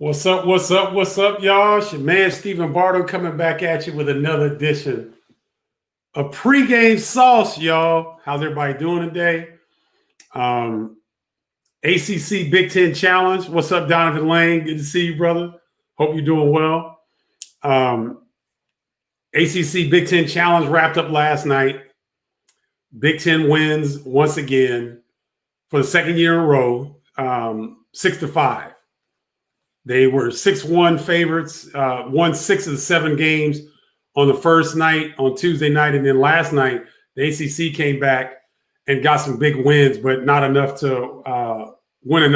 What's up? What's up? What's up, y'all? It's your man Stephen Bardo coming back at you with another edition of Pregame Sauce, y'all. How's everybody doing today? ACC Big Ten Challenge. What's up, Donovan Lane? Good to see you, brother. Hope you're doing well. ACC Big Ten Challenge wrapped up last night. Big Ten wins once again for the second year in a row, 6-5. They were 6-1 favorites, won 6 of the 7 games on the first night, on Tuesday night. And then last night, the ACC came back and got some big wins, but not enough to win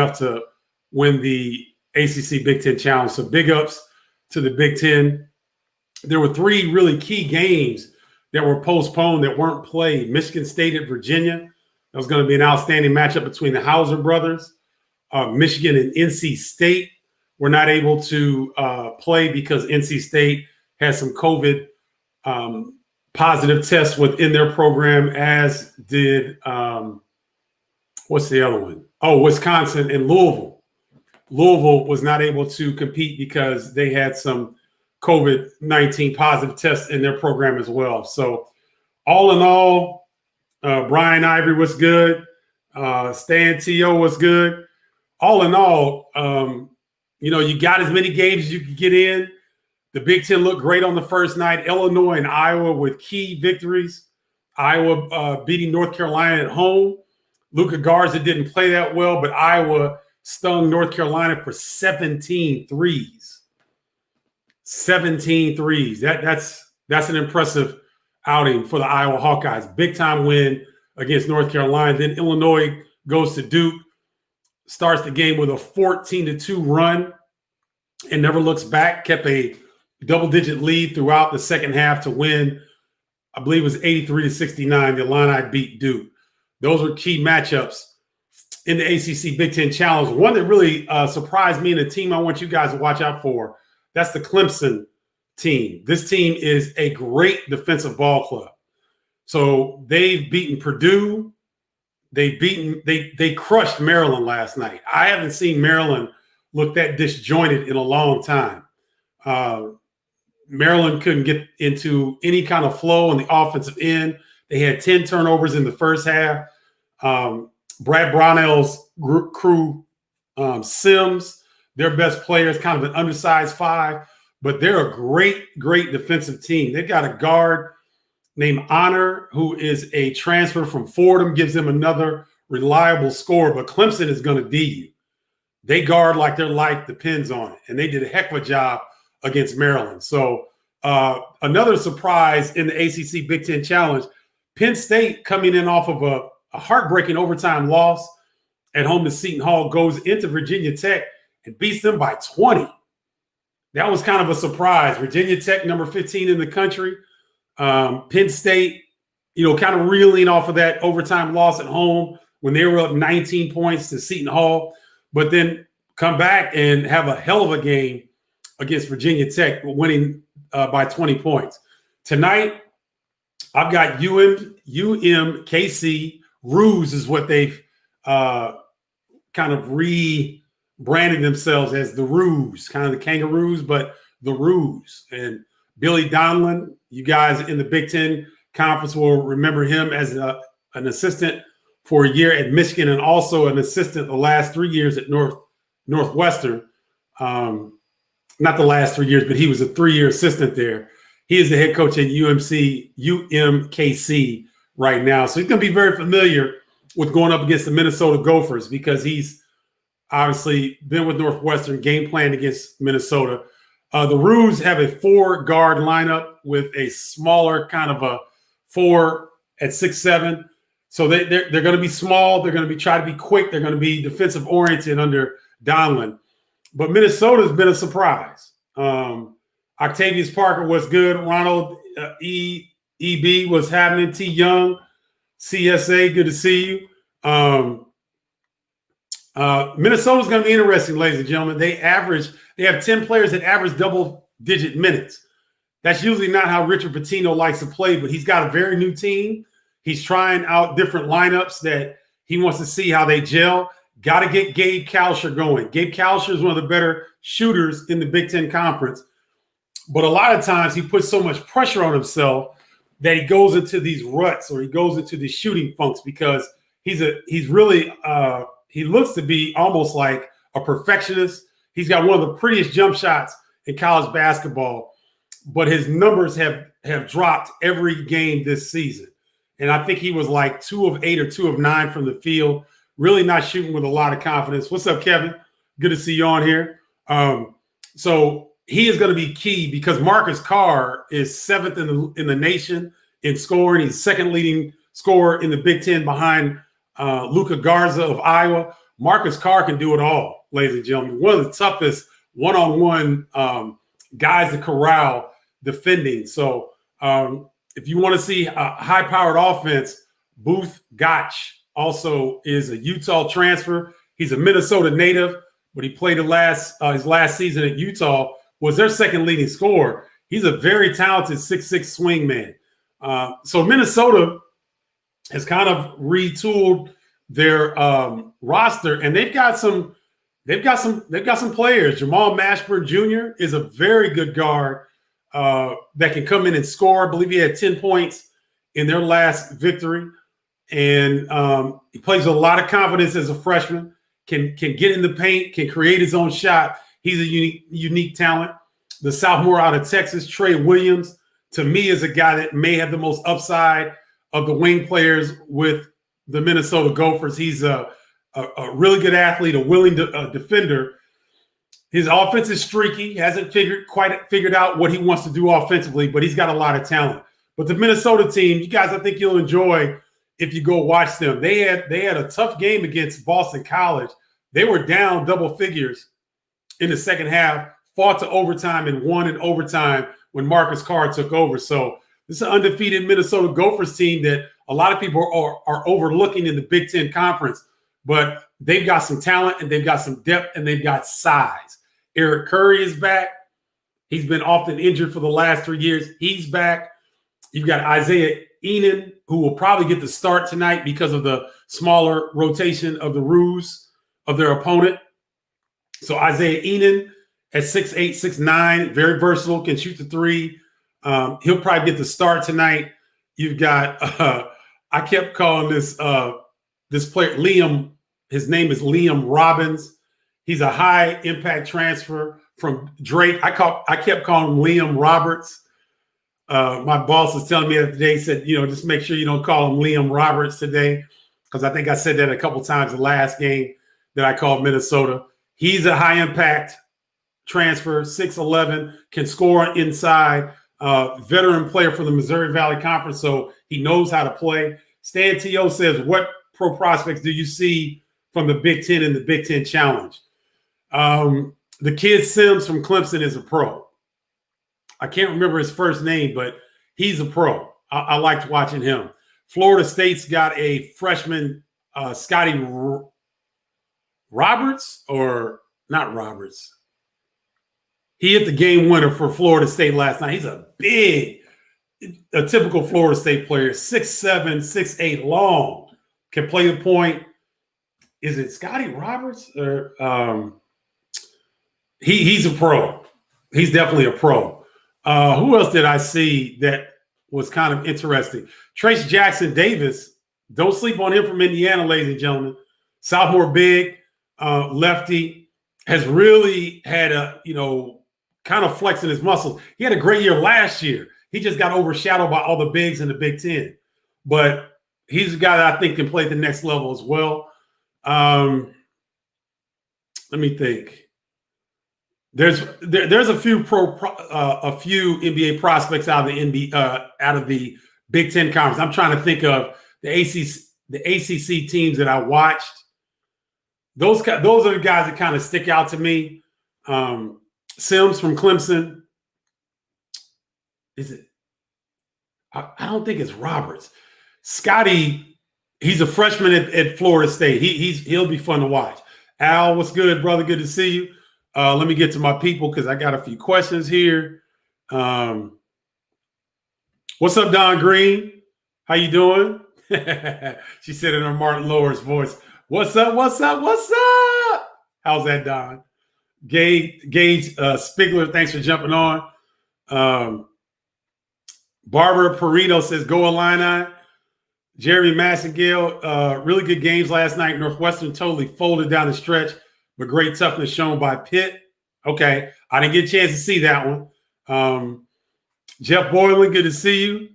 the ACC Big Ten Challenge. So big ups to the Big Ten. There were 3 really key games that were postponed that weren't played. Michigan State at Virginia. That was going to be an outstanding matchup between the Hauser brothers. Michigan and NC State were not able to play because NC State had some COVID positive tests within their program, as did what's the other one? Oh, Wisconsin and Louisville. Louisville was not able to compete because they had some COVID-19 positive tests in their program as well. So all in all, Brian Ivory was good. Stan T.O. was good. All in all, you got as many games as you could get in. The Big Ten looked great on the first night. Illinois and Iowa with key victories. Iowa beating North Carolina at home. Luka Garza didn't play that well, but Iowa stung North Carolina for 17 threes. 17 threes. That's an impressive outing for the Iowa Hawkeyes. Big time win against North Carolina. Then Illinois goes to Duke, starts the game with a 14-2 run and never looks back, kept a double-digit lead throughout the second half to win. I believe it was 83-69. The Illini beat Duke. Those were key matchups in the ACC Big Ten Challenge. One that really surprised me and the team I want you guys to watch out for, that's the Clemson team. This team is a great defensive ball club. So they've beaten Purdue. They crushed Maryland last night. I haven't seen Maryland look that disjointed in a long time. Maryland couldn't get into any kind of flow on the offensive end. They had 10 turnovers in the first half. Brad Brownell's crew, Sims, their best players, kind of an undersized 5, but they're a great defensive team. They've got a guard named Honor, who is a transfer from Fordham, gives them another reliable scorer, but Clemson is going to D you. They guard like their life depends on it, and they did a heck of a job against Maryland. So another surprise in the ACC Big Ten Challenge, Penn State coming in off of a heartbreaking overtime loss at home to Seton Hall, goes into Virginia Tech and beats them by 20. That was kind of a surprise. Virginia Tech, number 15 in the country. Penn State, kind of reeling off of that overtime loss at home when they were up 19 points to Seton Hall, but then come back and have a hell of a game against Virginia Tech, winning by 20 points. Tonight, I've got UMKC. Ruse is what they've kind of rebranded themselves as, the Ruse, kind of the Kangaroos, but the Ruse. And Billy Donlin, you guys in the Big Ten Conference will remember him as an assistant for a year at Michigan and also an assistant the last 3 years at Northwestern. Not the last 3 years, but he was a 3-year assistant there. He is the head coach at UMKC right now. So he's going to be very familiar with going up against the Minnesota Gophers because he's obviously been with Northwestern, game plan against Minnesota. The Roos have a 4-guard lineup with a smaller kind of a 4 at 6'7". So they're going to be small. They're going to try to be quick. They're going to be defensive oriented under Donlin. But Minnesota's been a surprise. Octavius Parker was good. Ronald EB was happening. T. Young, CSA, good to see you. Minnesota's going to be interesting, ladies and gentlemen. They have 10 players that average double-digit minutes. That's usually not how Richard Pitino likes to play, but he's got a very new team. He's trying out different lineups that he wants to see how they gel. Got to get Gabe Kalsher going. Gabe Kalsher is one of the better shooters in the Big Ten Conference. But a lot of times he puts so much pressure on himself that he goes into these ruts or he goes into these shooting funks because he looks to be almost like a perfectionist. He's got one of the prettiest jump shots in college basketball, but his numbers have dropped every game this season. And I think he was like 2 of 8 or 2 of 9 from the field, really not shooting with a lot of confidence. What's up, Kevin? Good to see you on here. So he is going to be key because Marcus Carr is 7th in the nation in scoring. He's second leading scorer in the Big Ten behind Luka Garza of Iowa. Marcus Carr can do it all, ladies and gentlemen. One of the toughest one-on-one guys to corral defending. So if you want to see a high-powered offense, Booth Gotch also is a Utah transfer. He's a Minnesota native, but he played his last season at Utah, was their second leading scorer. He's a very talented 6'6" swing man. So Minnesota has kind of retooled their roster, and they've got some players. Jamal Mashburn Jr. is a very good guard that can come in and score. I believe he had 10 points in their last victory. And he plays with a lot of confidence as a freshman, can get in the paint, can create his own shot. He's a unique talent. The sophomore out of Texas, Trey Williams, to me is a guy that may have the most upside of the wing players with the Minnesota Gophers. He's a really good athlete, a willing defender. His offense is streaky. He hasn't quite figured out what he wants to do offensively, but he's got a lot of talent. But the Minnesota team, you guys, I think you'll enjoy if you go watch them. They had a tough game against Boston College. They were down double figures in the second half, fought to overtime and won in overtime when Marcus Carr took over. So this is an undefeated Minnesota Gophers team that a lot of people are overlooking in the Big Ten Conference. But they've got some talent and they've got some depth and they've got size. Eric Curry is back. He's been often injured for the last 3 years. He's back. You've got Isaiah Enan, who will probably get the start tonight because of the smaller rotation of the ruse of their opponent. So Isaiah Enan at 6'8", 6'9", very versatile, can shoot the three. He'll probably get the start tonight. You've got I kept calling this player Liam. His name is Liam Robbins. He's a high impact transfer from Drake. I kept calling him Liam Roberts. My boss was telling me the other day, he said, just make sure you don't call him Liam Roberts today, because I think I said that a couple times the last game that I called Minnesota. He's a high impact transfer, 6'11", can score inside, veteran player for the Missouri Valley Conference, so he knows how to play. Stan T.O. says, what pro prospects do you see from the Big Ten and the Big Ten Challenge? The kid Sims from Clemson is a pro. I can't remember his first name, but he's a pro. I liked watching him. Florida State's got a freshman, Scotty Roberts, or not Roberts. He hit the game winner for Florida State last night. He's a typical Florida State player, 6'7", 6'8", long, can play the point. Is it Scotty Roberts? Or he's a pro. He's definitely a pro. Who else did I see that was kind of interesting? Trace Jackson Davis. Don't sleep on him from Indiana, ladies and gentlemen. Sophomore big, lefty, has really had kind of flexing his muscles. He had a great year last year. He just got overshadowed by all the bigs in the Big Ten. But he's a guy that I think can play at the next level as well. Let me think. There's a few NBA prospects out of the Big Ten Conference. I'm trying to think of the ACC teams that I watched. Those are the guys that kind of stick out to me. Sims from Clemson. Is it? I don't think it's Roberts. Scotty, he's a freshman at Florida State. He'll be fun to watch. Al, what's good, brother? Good to see you. Let me get to my people because I got a few questions here. What's up, Don Green? How you doing? She said in her Martin Lawrence voice. What's up? What's up? What's up? How's that, Don? Gage Spigler, thanks for jumping on. Barbara Perino says, go Illini. Jeremy Massengale, really good games last night. Northwestern totally folded down the stretch, but great toughness shown by Pitt. Okay, I didn't get a chance to see that one. Jeff Boylan, good to see you.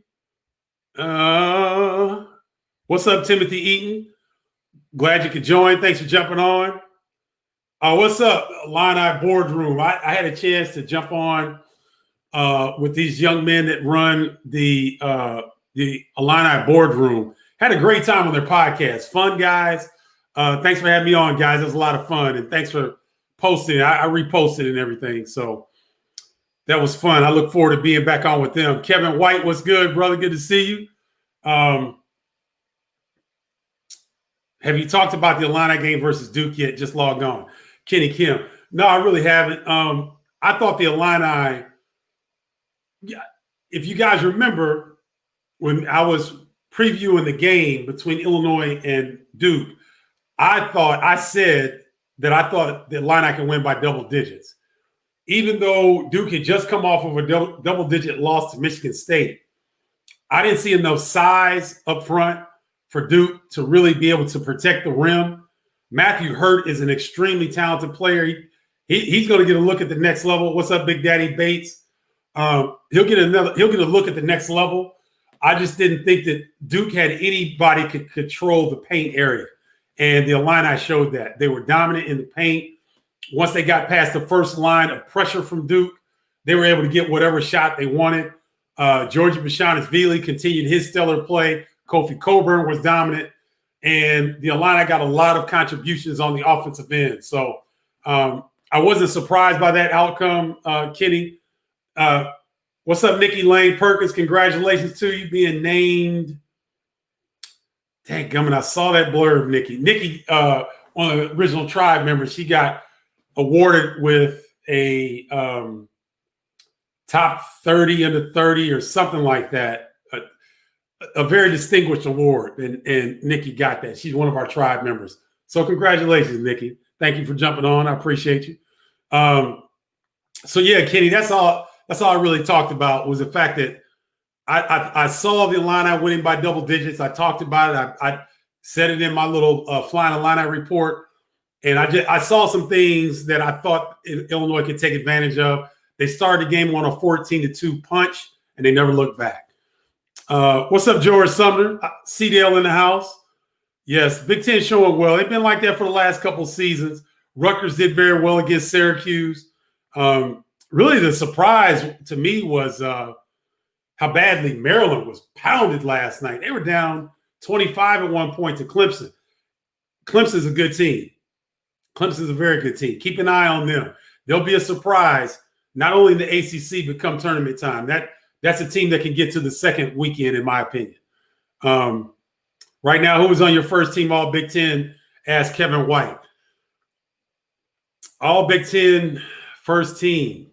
What's up, Timothy Eaton? Glad you could join. Thanks for jumping on. What's up, Illini Boardroom? I had a chance to jump on with these young men that run the Illini Boardroom. Had a great time on their podcast. Fun guys. Thanks for having me on, guys. It was a lot of fun, and thanks for posting. I reposted and everything, so that was fun. I look forward to being back on with them. Kevin White, what's good, brother? Good to see you. Have you talked about the Illini game versus Duke yet? Just logged on. Kenny Kim. No, I really haven't. I thought the Illini, if you guys remember, when I was previewing the game between Illinois and Duke, I said that I thought the Illini could win by double digits. Even though Duke had just come off of a double-digit loss to Michigan State, I didn't see enough size up front for Duke to really be able to protect the rim. Matthew Hurt is an extremely talented player. He's going to get a look at the next level. What's up, Big Daddy Bates? He'll get a look at the next level. I just didn't think that Duke had anybody could control the paint area, and the Illini showed that. They were dominant in the paint. Once they got past the first line of pressure from Duke, they were able to get whatever shot they wanted. Georgie Bashanis-Veely continued his stellar play. Kofi Coburn was dominant, and the Illini got a lot of contributions on the offensive end. So I wasn't surprised by that outcome, Kenny. What's up, Nikki Lane Perkins? Congratulations to you being named. Dang gummit, I saw that blurb, Nikki. Nikki, one of the original tribe members, she got awarded with a top 30 under 30 or something like that. A very distinguished award, and Nikki got that. She's one of our tribe members. So congratulations, Nikki. Thank you for jumping on. I appreciate you. So yeah, Kenny, that's all I really talked about was the fact that I saw the Illini winning by double digits. I talked about it. I said it in my little Flying Illini report, and I saw some things that I thought Illinois could take advantage of. They started the game on a 14-2 punch, and they never looked back. What's up, George Sumner? CDL in the house. Yes, Big Ten showing well. They've been like that for the last couple of seasons. Rutgers did very well against Syracuse. Really, the surprise to me was how badly Maryland was pounded last night. They were down 25 at one point to Clemson. Clemson's a good team. Clemson's a very good team. Keep an eye on them. They'll be a surprise, not only in the ACC, but come tournament time. That's a team that can get to the second weekend, in my opinion. Right now, who was on your first team All Big Ten? Asked Kevin White. All Big Ten first team.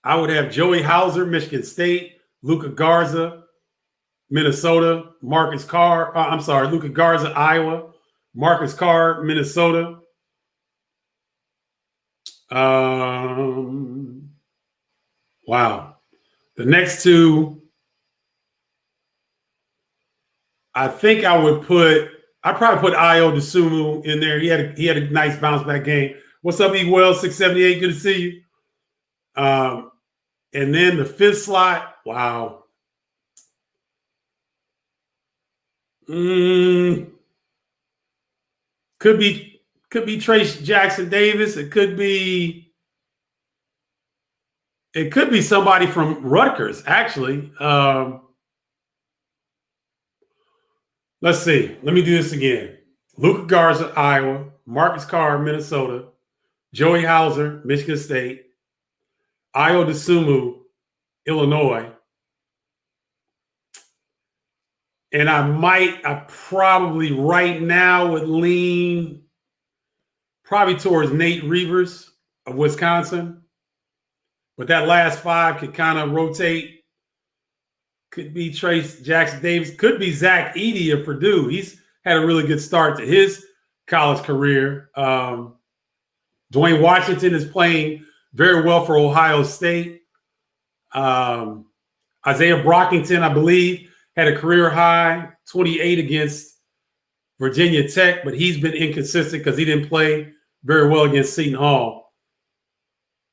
I would have Joey Hauser, Michigan State, Luka Garza, Minnesota, Luka Garza, Iowa, Marcus Carr, Minnesota. Wow. The next two, I think I'd probably put Ayo DeSumo in there. He had a nice bounce back game. What's up, E. Wells, 678? Good to see you. And then the fifth slot, wow. Could be Trace Jackson Davis. It could be somebody from Rutgers, actually. Let's see. Let me do this again. Luka Garza, Iowa. Marcus Carr, Minnesota. Joey Hauser, Michigan State. Ayo DeSumo, Illinois. And I probably right now would lean probably towards Nate Reavers of Wisconsin. But that last five could kind of rotate. Could be Trace Jackson Davis. Could be Zach Edey of Purdue. had a really good start to his college career. Dwayne Washington is playing very well for Ohio State. Isaiah Brockington, I believe, had a career high 28 against Virginia Tech, but he's been inconsistent because he didn't play very well against Seton Hall.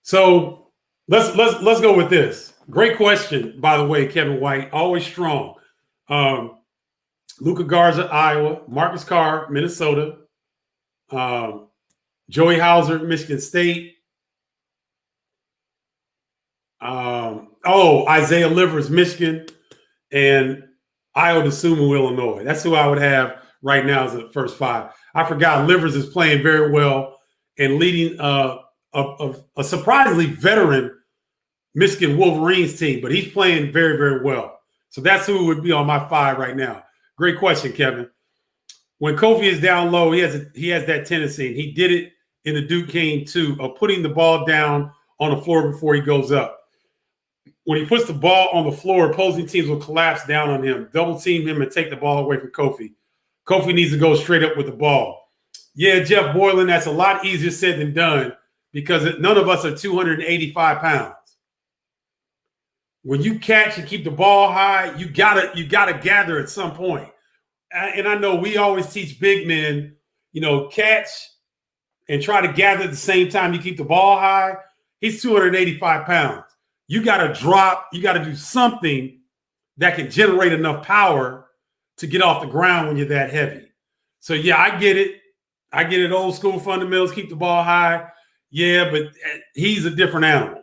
So let's go with this. Great question, by the way, Kevin White. Always strong. Luka Garza, Iowa. Marcus Carr, Minnesota. Joey Hauser, Michigan State. Isaiah Livers, Michigan. And Io DeSumo, Illinois. That's who I would have right now as the first five. I forgot Livers is playing very well and leading a surprisingly veteran Michigan Wolverines team, but he's playing very, very well. So that's who would be on my five right now. Great question, Kevin. When Kofi is down low, he has that tendency, and he did it in the Duke game too, of putting the ball down on the floor before he goes up. When he puts the ball on the floor, opposing teams will collapse down on him, double team him, and take the ball away from Kofi. Kofi needs to go straight up with the ball. Yeah, Jeff Boylan, that's a lot easier said than done because none of us are 285 pounds. When you catch and keep the ball high, you gotta gather at some point. And I know we always teach big men, catch and try to gather at the same time you keep the ball high. He's 285 pounds. You got to drop. You got to do something that can generate enough power to get off the ground when you're that heavy. So, yeah, I get it. I get it. Old school fundamentals, keep the ball high. Yeah, but he's a different animal.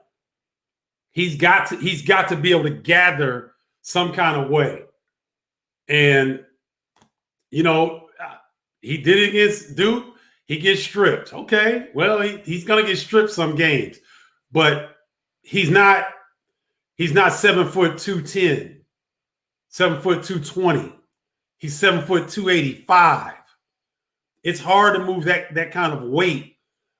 He's got to be able to gather some kind of way. And, he did it against Duke. He gets stripped. Okay, well, he's going to get stripped some games. But he's not 7 foot 210, 7 foot 220. He's 7 foot 285. It's hard to move that kind of weight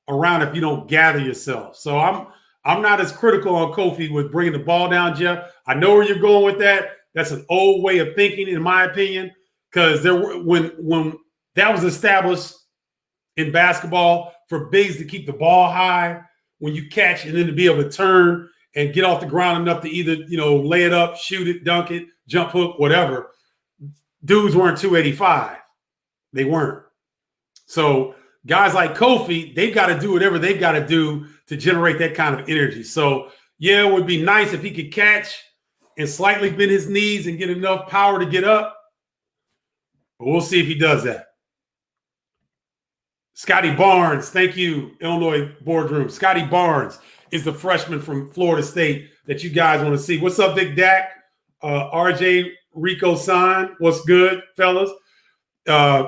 around if you don't gather yourself. So I'm not as critical on Kofi with bringing the ball down, Jeff. I know where you're going with that. That's an old way of thinking, in my opinion, because when that was established in basketball for bigs to keep the ball high when you catch and then to be able to turn and get off the ground enough to either, lay it up, shoot it, dunk it, jump hook, whatever. Dudes weren't 285. They weren't. So guys like Kofi, they've got to do whatever they've got to do to generate that kind of energy. So, yeah, it would be nice if he could catch and slightly bend his knees and get enough power to get up. But we'll see if he does that. Scotty Barnes, thank you, Illinois Boardroom. Scotty Barnes is the freshman from Florida State that you guys want to see. What's up, Big Dak? RJ Rico San, what's good, fellas?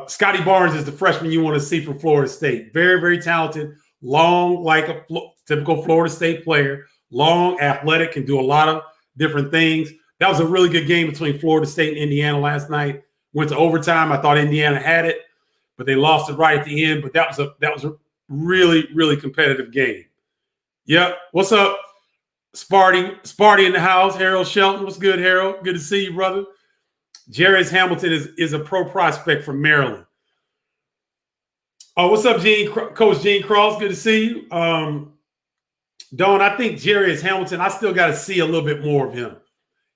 Scotty Barnes is the freshman you want to see from Florida State. Very, very talented, long, like a typical Florida State player, long, athletic, can do a lot of different things. That was a really good game between Florida State and Indiana last night. Went to overtime. I thought Indiana had it, but they lost it right at the end. But that was a really, really competitive game. Yep. What's up, Sparty in the house. Harold Shelton. What's good, Harold? Good to see you, brother. Jarius Hamilton is a pro prospect from Maryland. Oh, what's up, Coach Gene Cross? Good to see you. Dawn, I think Jarius Hamilton, I still got to see a little bit more of him.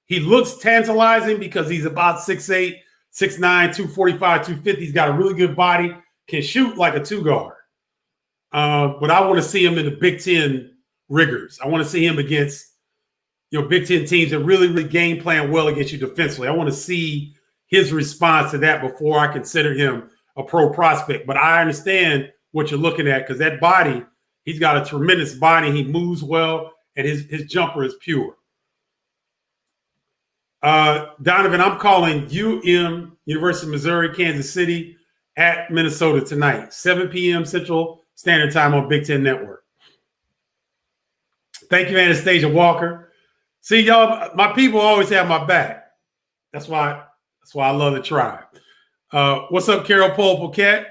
He looks tantalizing because he's about 6'8", 6'9", 245, 250. He's got a really good body, can shoot like a two-guard. But I want to see him in the Big Ten rigors. I want to see him against Big Ten teams that really, really game plan well against you defensively. I want to see his response to that before I consider him a pro prospect. But I understand what you're looking at because that body, he's got a tremendous body. He moves well, and his jumper is pure. Donovan, I'm calling University of Missouri, Kansas City at Minnesota tonight, 7 p.m. Central Standard Time on Big Ten Network. Thank you, Anastasia Walker. See, y'all, my people always have my back. That's why I love the tribe. What's up, Carol Poquette?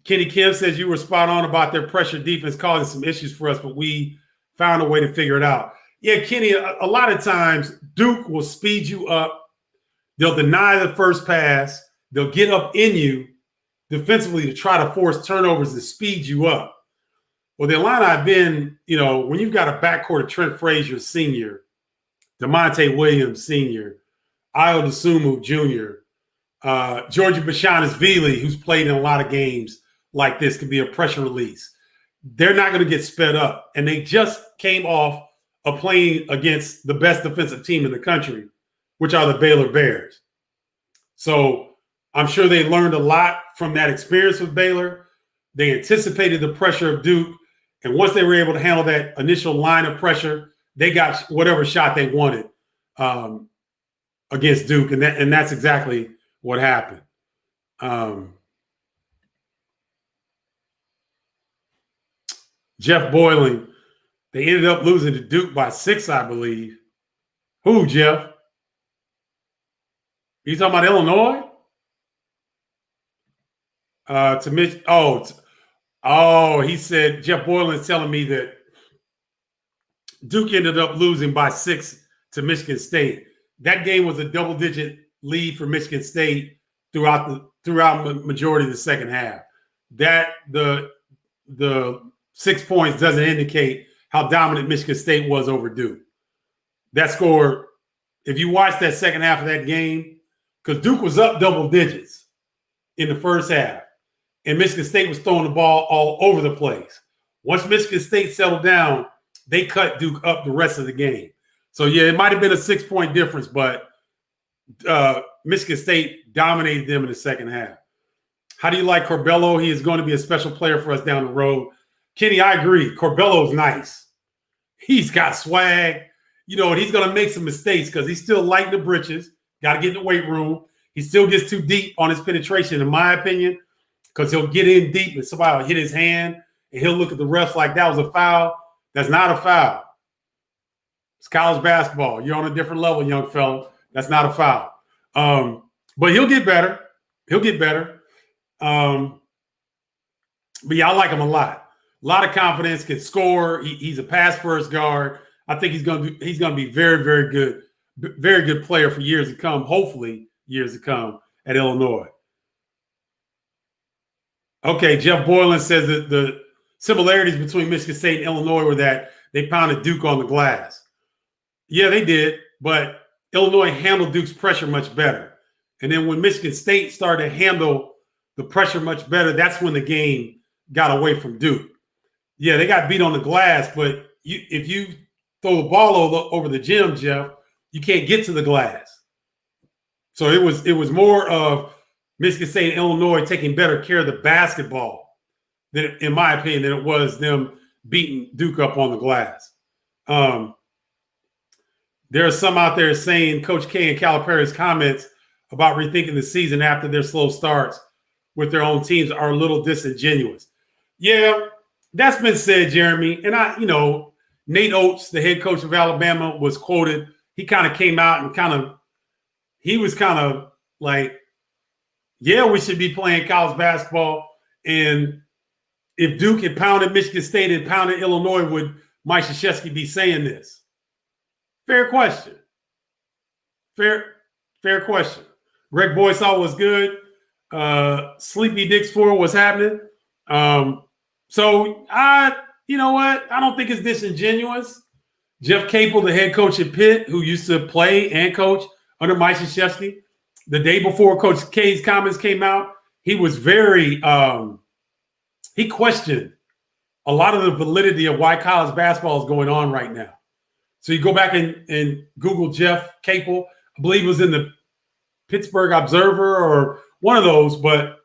Kenny Kim says you were spot on about their pressure defense causing some issues for us, but we found a way to figure it out. Yeah, Kenny, a lot of times Duke will speed you up. They'll deny the first pass. they'll get up in you defensively to try to force turnovers to speed you up. Well, the Illini have been, when you've got a backcourt of Trent Frazier Sr., DeMonte Williams Sr., Ayo Dosunmu Jr., Georgia Bashanis-Vili, who's played in a lot of games like this, could be a pressure release. They're not going to get sped up. And they just came off of playing against the best defensive team in the country, which are the Baylor Bears. So I'm sure they learned a lot from that experience with Baylor. They anticipated the pressure of Duke. And once they were able to handle that initial line of pressure, they got whatever shot they wanted against Duke. And that's exactly what happened. Jeff Boylan, they ended up losing to Duke by 6, I believe. Who, Jeff? You talking about Illinois? He said Jeff Boylan's telling me that Duke ended up losing by 6 to Michigan State. That game was a double-digit lead for Michigan State throughout the majority of the second half. That the 6 points doesn't indicate how dominant Michigan State was over Duke. That score, if you watch that second half of that game, because Duke was up double digits in the first half, and Michigan State was throwing the ball all over the place. Once Michigan State settled down, they cut Duke up the rest of the game. So, yeah, it might have been a 6-point difference, but Michigan State dominated them in the second half. How do you like Corbello? He is going to be a special player for us down the road. Kenny, I agree. Corbello's nice. He's got swag, and he's going to make some mistakes because he's still light in the britches. Got to get in the weight room. He still gets too deep on his penetration, in my opinion, because he'll get in deep and somebody will hit his hand and he'll look at the refs like that was a foul. That's not a foul. It's college basketball. You're on a different level, young fella. That's not a foul. But he'll get better. He'll get better. But yeah, I like him a lot. A lot of confidence, can score. He's a pass-first guard. I think he's going to be very, very good player for years to come, hopefully years to come at Illinois. Okay, Jeff Boylan says that the similarities between Michigan State and Illinois were that they pounded Duke on the glass. Yeah, they did, but Illinois handled Duke's pressure much better. And then when Michigan State started to handle the pressure much better, that's when the game got away from Duke. Yeah, they got beat on the glass, but if you throw the ball over the gym, Jeff, you can't get to the glass. So it was more of Michigan State and Illinois taking better care of the basketball, than, in my opinion, than it was them beating Duke up on the glass. There are some out there saying Coach K and Calipari's comments about rethinking the season after their slow starts with their own teams are a little disingenuous. Yeah, that's been said, Jeremy. And Nate Oates, the head coach of Alabama, was quoted. He kind of came out and he was kind of like, yeah, we should be playing college basketball. And if Duke had pounded Michigan State and pounded Illinois, would Mike Krzyzewski be saying this? Fair question. Fair question. Greg Boysaw was good. Sleepy Dix 4 was happening. So you know what? I don't think it's disingenuous. Jeff Capel, the head coach at Pitt, who used to play and coach under Mike Krzyzewski, the day before Coach K's comments came out, he was very he questioned a lot of the validity of why college basketball is going on right now. So you go back and Google Jeff Capel. I believe it was in the Pittsburgh Observer or one of those, but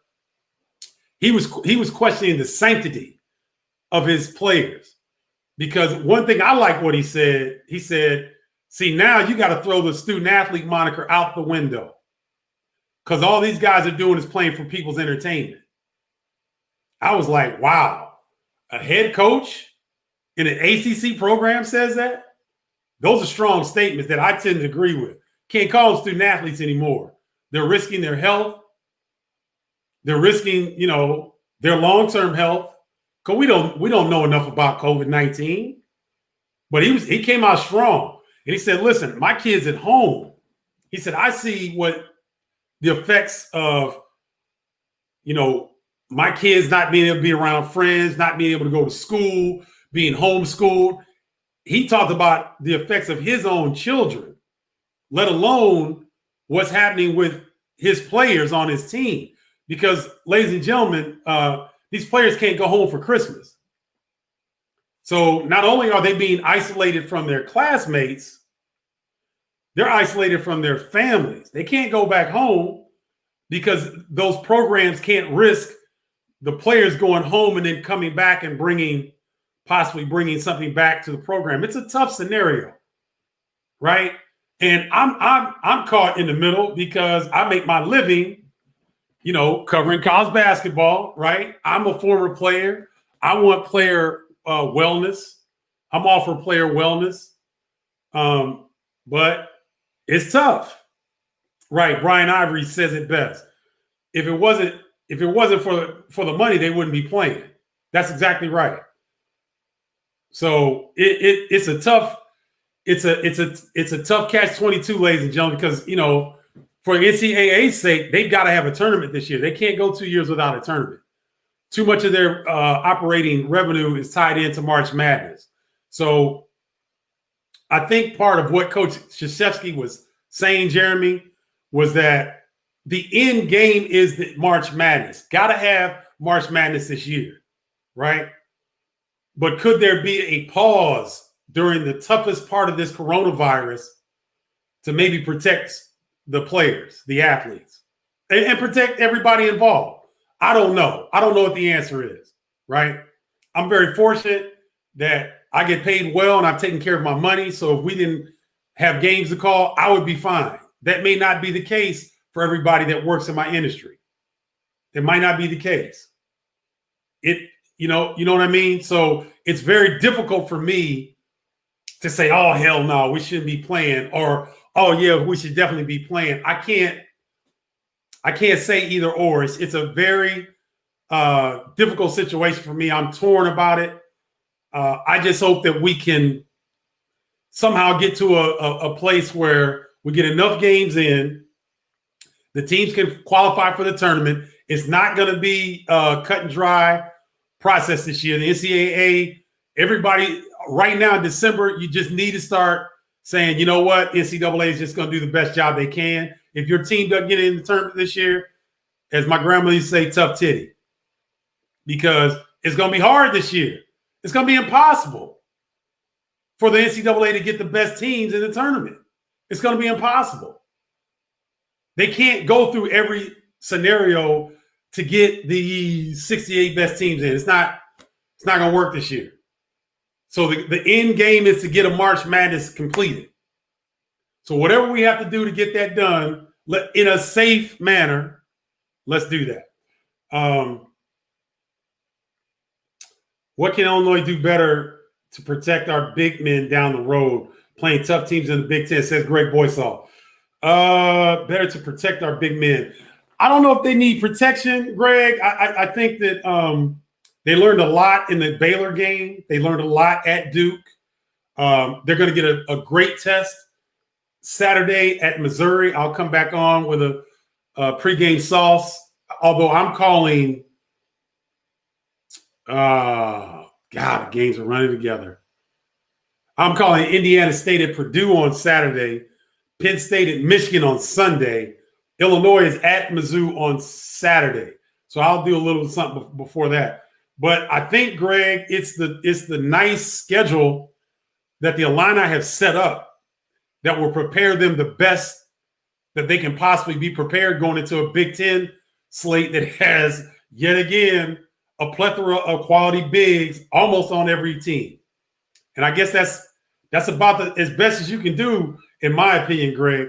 he was questioning the sanctity of his players. Because one thing I like what he said, see, now you got to throw the student athlete moniker out the window. Because all these guys are doing is playing for people's entertainment. I was like, wow, a head coach in an ACC program says that? Those are strong statements that I tend to agree with. Can't call them student athletes anymore. They're risking their health. They're risking, their long-term health. Because we don't know enough about COVID-19. But he came out strong. And he said, listen, my kid's at home. He said, I see what the effects of, my kids not being able to be around friends, not being able to go to school, being homeschooled. He talked about the effects of his own children, let alone what's happening with his players on his team. Because, ladies and gentlemen, these players can't go home for Christmas. So not only are they being isolated from their classmates, they're isolated from their families. They can't go back home because those programs can't risk the players going home and then coming back and possibly bringing something back to the program. It's a tough scenario, right? And I'm caught in the middle because I make my living, covering college basketball, right? I'm a former player. I want player wellness. I'm all for player wellness. But it's tough. Right. Brian Ivory says it best. If it wasn't for the money, they wouldn't be playing. That's exactly right. So it's a tough catch-22, ladies and gentlemen, because for NCAA's sake, they've got to have a tournament this year. They can't go 2 years without a tournament. Too much of their operating revenue is tied into March Madness. So I think part of what Coach Krzyzewski was saying, Jeremy, was that the end game is the March Madness. Got to have March Madness this year, right? But could there be a pause during the toughest part of this coronavirus to maybe protect the players, the athletes, and protect everybody involved? I don't know. I don't know what the answer is, right? I'm very fortunate that I get paid well and I've taken care of my money. So if we didn't have games to call, I would be fine. That may not be the case for everybody that works in my industry. It might not be the case. You know what I mean? So it's very difficult for me to say, oh, hell no, we shouldn't be playing, or, oh yeah, we should definitely be playing. I can't say either or. It's a very difficult situation for me. I'm torn about it. I just hope that we can somehow get to a place where we get enough games in. The teams can qualify for the tournament. It's not going to be a cut and dry process this year. The NCAA, everybody right now in December, you just need to start saying, you know what, NCAA is just going to do the best job they can. If your team doesn't get in the tournament this year, as my grandmother used to say, tough titty. Because it's going to be hard this year. It's going to be impossible for the NCAA to get the best teams in the tournament. It's going to be impossible. They can't go through every scenario to get the 68 best teams in. It's not going to work this year. So the end game is to get a March Madness completed. So whatever we have to do to get that done in a safe manner, let's do that. What can Illinois do better to protect our big men down the road playing tough teams in the Big Ten, says Greg Boysaw. Better to protect our big men. I don't know if they need protection, Greg. I think that they learned a lot in the Baylor game. They learned a lot at Duke. They're going to get a great test Saturday at Missouri. I'll come back on with a pregame sauce, although I'm calling God, the games are running together. I'm calling Indiana State at Purdue on Saturday, Penn State at Michigan on Sunday. Illinois is at Mizzou on Saturday. So I'll do a little something before that. But I think, Greg, it's the nice schedule that the Illini have set up that will prepare them the best that they can possibly be prepared going into a Big Ten slate that has, yet again, a plethora of quality bigs almost on every team. And I guess that's about as best as you can do, in my opinion, Greg.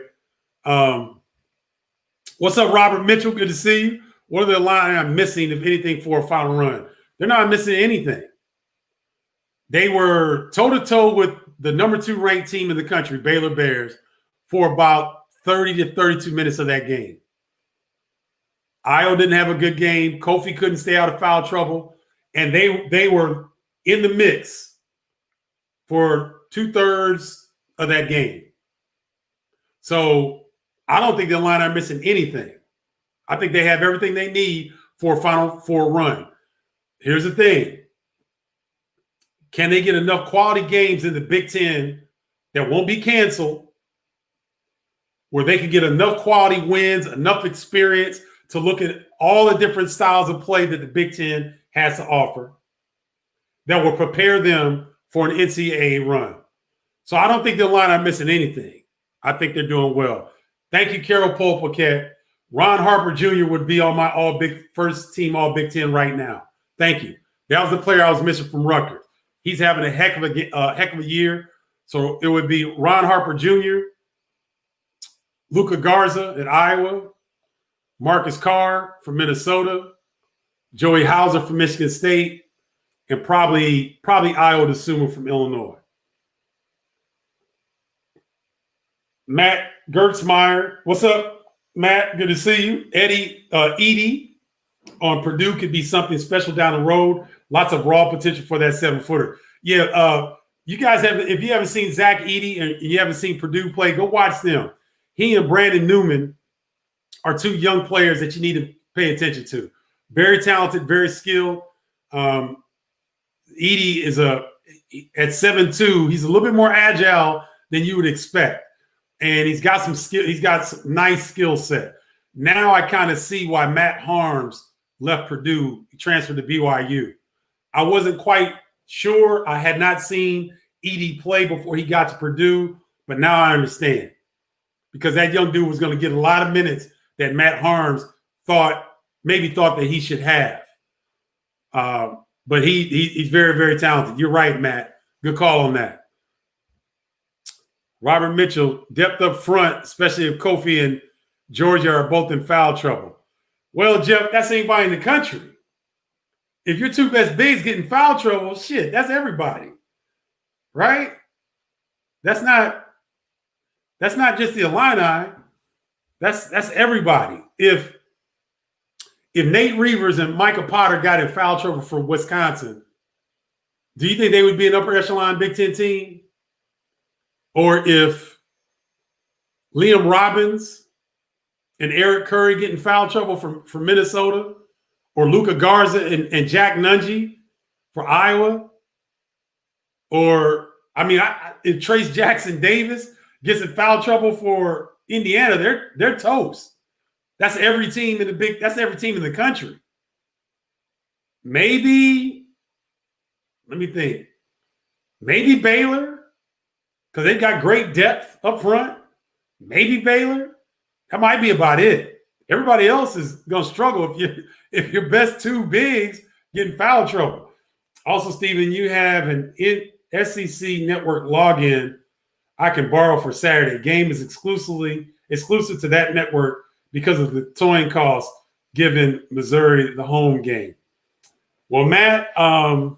What's up, Robert Mitchell? Good to see you. What are the Illini missing, if anything, for a final run? They're not missing anything. They were toe-to-toe with the number 2 ranked team in the country, Baylor Bears, for about 30 to 32 minutes of that game. Io didn't have a good game. Kofi couldn't stay out of foul trouble. And they were in the mix for 2/3 of that game. So I don't think the Illini are missing anything. I think they have everything they need for a Final Four run. Here's the thing. Can they get enough quality games in the Big Ten that won't be canceled, where they can get enough quality wins, enough experience to look at all the different styles of play that the Big Ten has to offer that will prepare them for an NCAA run? So I don't think the Illini are missing anything. I think they're doing well. Thank you, Carol Polpaquette. Ron Harper Jr. would be on my first team All Big Ten right now. Thank you. That was the player I was missing from Rutgers. He's having a heck of a year. So it would be Ron Harper Jr., Luka Garza at Iowa, Marcus Carr from Minnesota, Joey Hauser from Michigan State, and probably Iowa DeSumo from Illinois. Matt Gertzmeyer, what's up, Matt? Good to see you. Edie on Purdue could be something special down the road. Lots of raw potential for that 7-footer. Yeah, you guys if you haven't seen Zach Edey and you haven't seen Purdue play, go watch them. He and Brandon Newman are two young players that you need to pay attention to. Very talented, very skilled. Edey is at 7'2", he's a little bit more agile than you would expect. And he's got some skill. He's got some nice skill set. Now I kind of see why Matt Harms left Purdue, transferred to BYU. I wasn't quite sure. I had not seen Edey play before he got to Purdue, but now I understand, because that young dude was going to get a lot of minutes that Matt Harms thought that he should have. But he's very, very talented. You're right, Matt. Good call on that. Robert Mitchell, depth up front, especially if Kofi and Georgia are both in foul trouble. Well, Jeff, that's anybody in the country. If your two best bigs get in foul trouble, shit, that's everybody, right? That's not just the Illini. That's everybody. If Nate Reavers and Micah Potter got in foul trouble for Wisconsin, do you think they would be an upper echelon Big Ten team? Or if Liam Robbins and Eric Curry get in foul trouble for Minnesota, or Luka Garza and Jack Nungy for Iowa, or if Trace Jackson Davis gets in foul trouble for Indiana, they're toast. That's every team in the country. Maybe, let me think. Maybe Baylor, because they've got great depth up front. Maybe Baylor. That might be about it. Everybody else is going to struggle if your best two bigs get in foul trouble. Also, Stephen, you have an SEC network login I can borrow for Saturday. Game is exclusive to that network because of the towing costs, giving Missouri the home game. Well, Matt, I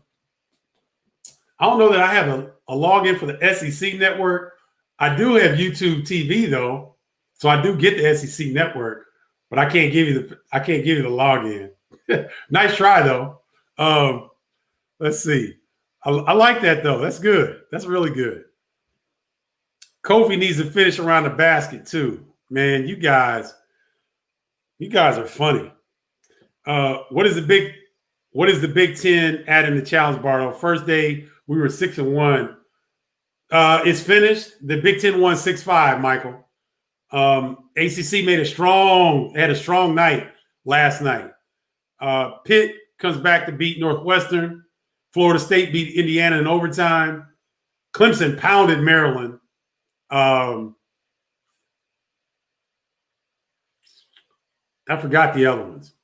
don't know that I have a login for the SEC network. I do have YouTube TV though, so I do get the SEC network, but I can't give you the login. Nice try though. Let's see. I like that though. That's good. That's really good. Kofi needs to finish around the basket too. Man, you guys are funny. What is the Big Ten adding the challenge, Bardo? First day we were 6-1. It's finished. The Big Ten won 6-5, Michael. ACC had a strong night last night. Pitt comes back to beat Northwestern. Florida State beat Indiana in overtime. Clemson pounded Maryland. I forgot the other ones.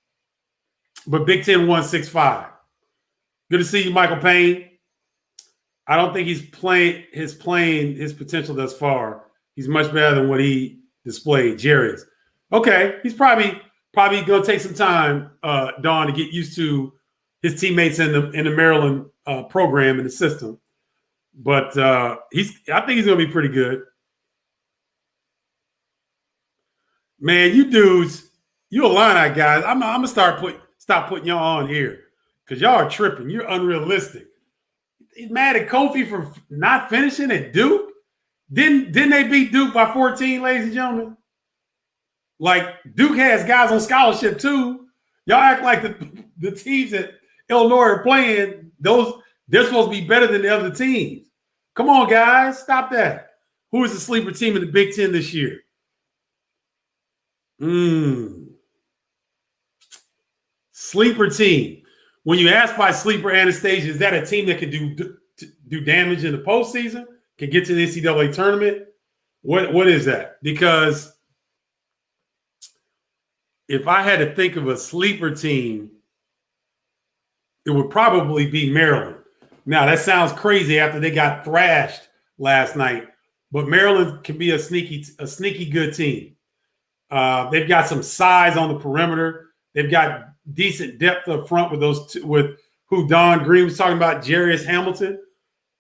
But Big Ten won 6-5. Good to see you, Michael Payne. I don't think he's playing his potential thus far. He's much better than what he displayed. Jerry is. Okay, he's probably going to take some time, Dawn, to get used to his teammates in the Maryland program and the system. But I think he's going to be pretty good. Man, you dudes, you Illini guys, I'm going to stop putting y'all on here because y'all are tripping. You're unrealistic. He's mad at Kofi for not finishing at Duke. Didn't they beat Duke by 14, ladies and gentlemen? Like Duke has guys on scholarship too. Y'all act like the teams that Illinois are playing, they're supposed to be better than the other teams. Come on, guys, stop that. Who is the sleeper team in the Big Ten this year? Sleeper team. When you ask by sleeper, Anastasia, is that a team that can do damage in the postseason? Can get to the NCAA tournament? What is that? Because if I had to think of a sleeper team, it would probably be Maryland. Now, that sounds crazy after they got thrashed last night, but Maryland can be a sneaky good team. They've got some size on the perimeter. They've got decent depth up front with those two, with who Don Green was talking about, Jarius Hamilton,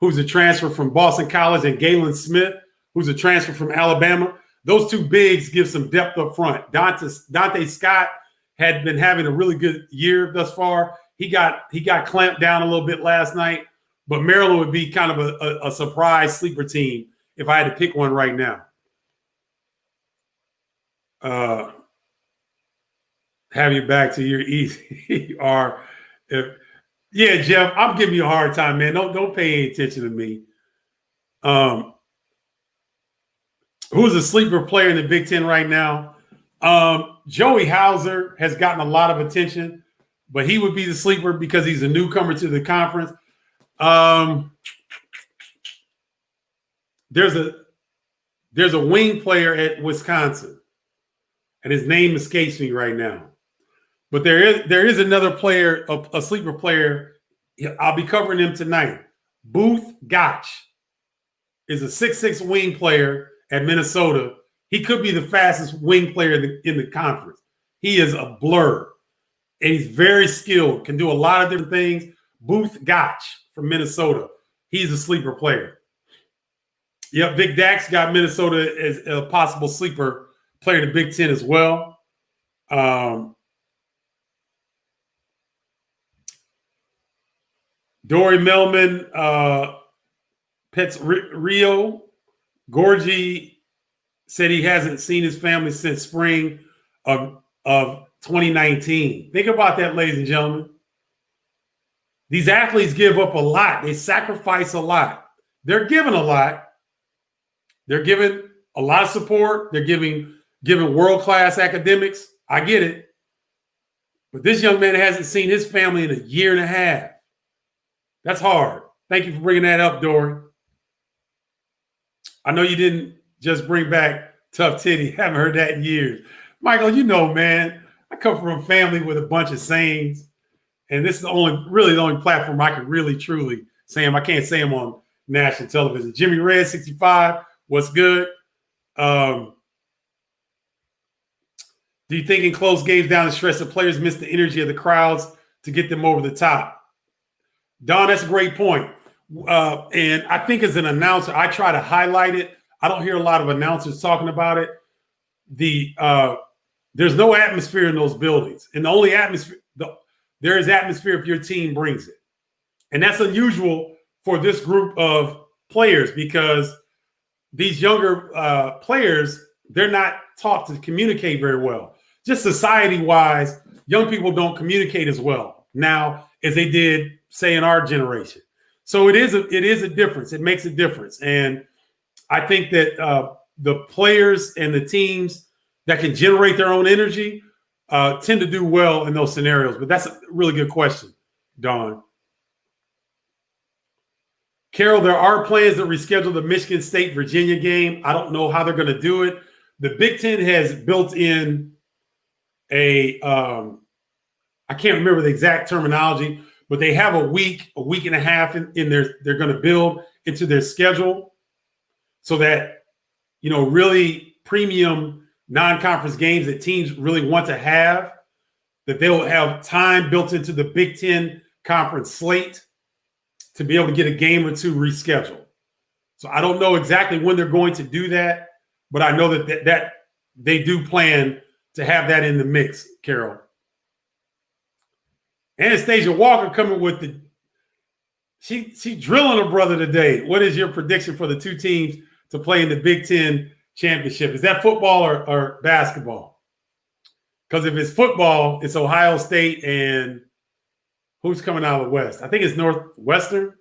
who's a transfer from Boston College, and Galen Smith, who's a transfer from Alabama. Those two bigs give some depth up front. Dante Scott had been having a really good year thus far. He got clamped down a little bit last night, but Maryland would be kind of a surprise sleeper team if I had to pick one right now. Have you back to your easy or yeah, Jeff, I'm giving you a hard time, man. Don't pay any attention to me. Who's a sleeper player in the Big Ten right now? Joey Hauser has gotten a lot of attention, but he would be the sleeper because he's a newcomer to the conference. There's a wing player at Wisconsin, and his name escapes me right now. But there is another player, a sleeper player. I'll be covering him tonight. Booth Gotch is a 6'6" wing player at Minnesota. He could be the fastest wing player in the conference. He is a blur, and he's very skilled, can do a lot of different things. Booth Gotch from Minnesota. He's a sleeper player. Yep, Vic Dax got Minnesota as a possible sleeper player in the Big Ten as well. Dory Melman, Pets Rio, Gorgie said he hasn't seen his family since spring of 2019. Think about that, ladies and gentlemen. These athletes give up a lot. They sacrifice a lot. They're given a lot. They're given a lot of support. They're giving world-class academics. I get it. But this young man hasn't seen his family in a year and a half. That's hard. Thank you for bringing that up, Dory. I know you didn't just bring back Tough Titty. Haven't heard that in years. Michael, you know, man, I come from a family with a bunch of sayings, and this is the only platform I can really, truly say them. I can't say them on national television. Jimmy Red, 65, what's good? Do you think in close games down the stretch, the players miss the energy of the crowds to get them over the top? Don, that's a great point. And I think as an announcer, I try to highlight it. I don't hear a lot of announcers talking about it. There's no atmosphere in those buildings. And the only atmosphere, there is atmosphere if your team brings it. And that's unusual for this group of players because these younger players, they're not taught to communicate very well. Just society-wise, young people don't communicate as well now as they did, say, in our generation. So it is a difference. It makes a difference. And I think that the players and the teams that can generate their own energy tend to do well in those scenarios. But that's a really good question, Don. Carol, there are plans to reschedule the Michigan State-Virginia game. I don't know how they're going to do it. The Big Ten has built in I can't remember the exact terminology, but they have a week and a half in they're going to build into their schedule so that, really premium non-conference games that teams really want to have, that they'll have time built into the Big Ten conference slate to be able to get a game or two rescheduled. So I don't know exactly when they're going to do that, but I know that they do plan to have that in the mix, Carol. Anastasia Walker coming with she drilling her brother today. What is your prediction for the two teams to play in the Big Ten championship? Is that football or basketball? Because if it's football, it's Ohio State and who's coming out of the West? I think it's Northwestern.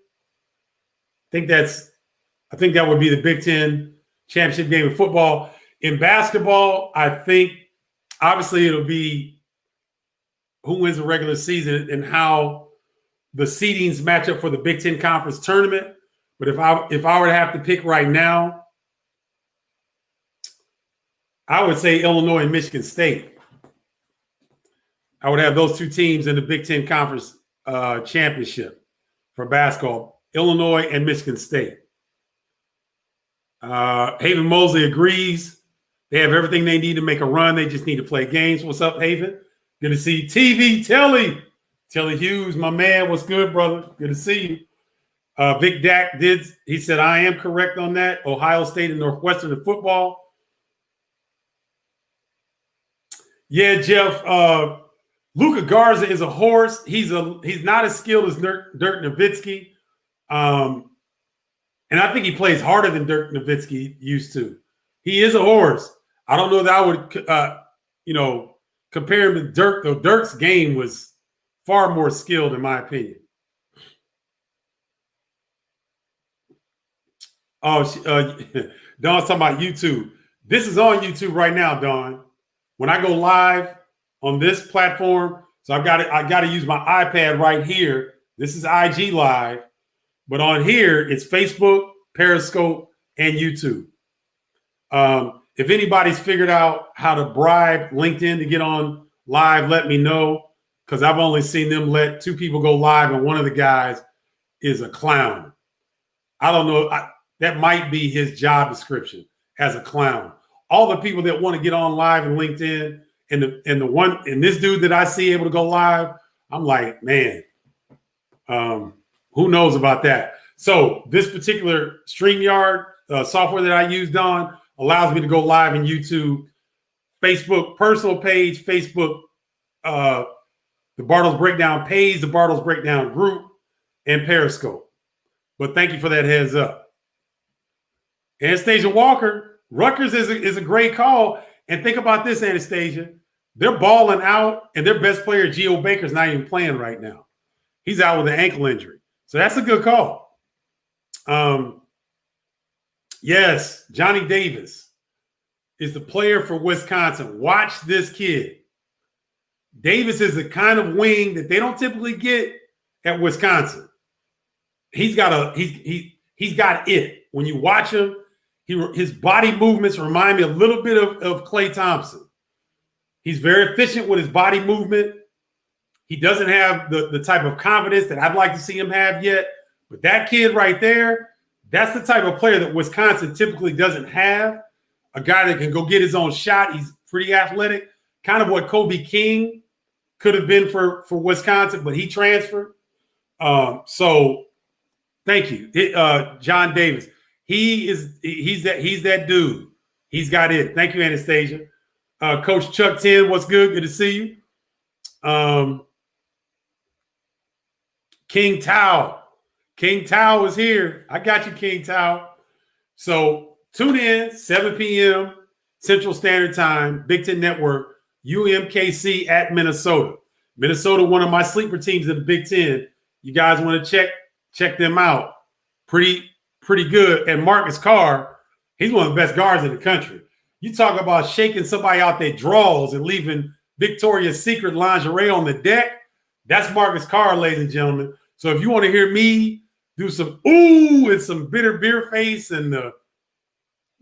I think that would be the Big Ten championship game of football. In basketball, I think obviously it'll be who wins the regular season and how the seedings match up for the Big Ten Conference tournament. But if I were to have to pick right now, I would say Illinois and Michigan State. I would have those two teams in the Big Ten Conference championship for basketball, Illinois and Michigan State. Haven Mosley agrees. They have everything they need to make a run. They just need to play games. What's up, Haven? Good to see you. TV Telly Hughes, my man. What's good, brother? Good to see you. Vic Dak he said, I am correct on that. Ohio State and Northwestern in football. Yeah, Jeff. Luka Garza is a horse. He's not as skilled as Dirk Nowitzki. And I think he plays harder than Dirk Nowitzki used to. He is a horse. I don't know that I would, compare him to Dirk, though Dirk's game was far more skilled, in my opinion. Oh, Dawn's talking about YouTube. This is on YouTube right now, Dawn. When I go live on this platform, so I got to use my iPad right here. This is IG Live, but on here it's Facebook, Periscope, and YouTube. If anybody's figured out how to bribe LinkedIn to get on live, let me know, because I've only seen them let two people go live, and one of the guys is a clown. I don't know. That might be his job description as a clown. All the people that want to get on live in LinkedIn and this dude that I see able to go live, I'm like, man, who knows about that? So this particular StreamYard software that I used on allows me to go live in YouTube, Facebook personal page, Facebook, the Bardo's Breakdown page, the Bardo's Breakdown group, and Periscope. But thank you for that heads up. Anastasia Walker, Rutgers is a great call. And think about this, Anastasia. They're balling out, and their best player, Geo Baker's not even playing right now. He's out with an ankle injury. So that's a good call. Yes, Johnny Davis is the player for Wisconsin. Watch this kid. Davis is the kind of wing that they don't typically get at Wisconsin. He's got it. When you watch him, his body movements remind me a little bit of Klay Thompson. He's very efficient with his body movement. He doesn't have the type of confidence that I'd like to see him have yet. But that kid right there, that's the type of player that Wisconsin typically doesn't have. A guy that can go get his own shot. He's pretty athletic. Kind of what Kobe King could have been for Wisconsin, but he transferred. So thank you. John Davis. He's that dude. He's got it. Thank you, Anastasia. Coach Chuck 10, what's good? Good to see you. King Tao. King Tao is here. I got you, King Tao. So tune in, 7 p.m. Central Standard Time, Big Ten Network, UMKC at Minnesota. Minnesota, one of my sleeper teams in the Big Ten. You guys want to check them out. Pretty good. And Marcus Carr, he's one of the best guards in the country. You talk about shaking somebody out their drawers and leaving Victoria's Secret lingerie on the deck. That's Marcus Carr, ladies and gentlemen. So if you want to hear me do some ooh and some bitter beer face and the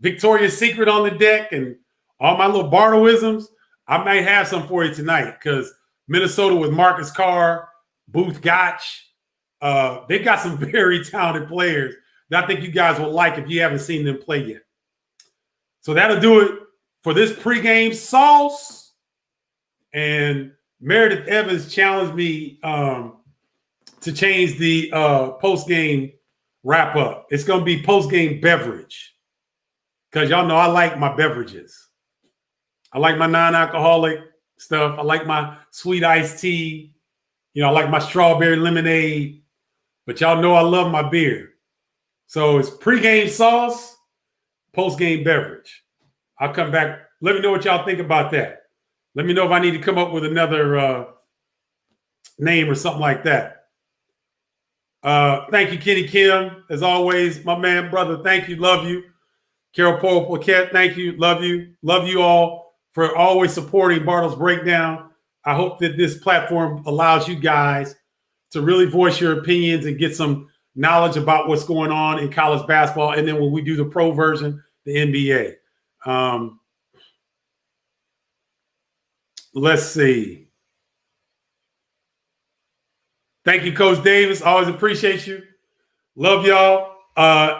Victoria's Secret on the deck and all my little Bardoisms, I might have some for you tonight, because Minnesota with Marcus Carr, Booth Gotch, they've got some very talented players that I think you guys will like if you haven't seen them play yet. So that'll do it for this pregame sauce. And Meredith Evans challenged me to change the post-game wrap-up. It's going to be post-game beverage, because y'all know I like my beverages. I like my non-alcoholic stuff. I like my sweet iced tea. I like my strawberry lemonade. But y'all know I love my beer. So it's pregame sauce, post-game beverage. I'll come back. Let me know what y'all think about that. Let me know if I need to come up with another name or something like that. Thank you, Kenny Kim. As always, my man, brother, thank you. Love you. Carol Paquette, thank you. Love you. Love you all for always supporting Bardo's Breakdown. I hope that this platform allows you guys to really voice your opinions and get some knowledge about what's going on in college basketball. And then when we do the pro version, the NBA. Let's see. Thank you, Coach Davis. Always appreciate you. Love y'all.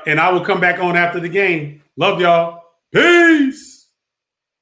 And I will come back on after the game. Love y'all. Peace.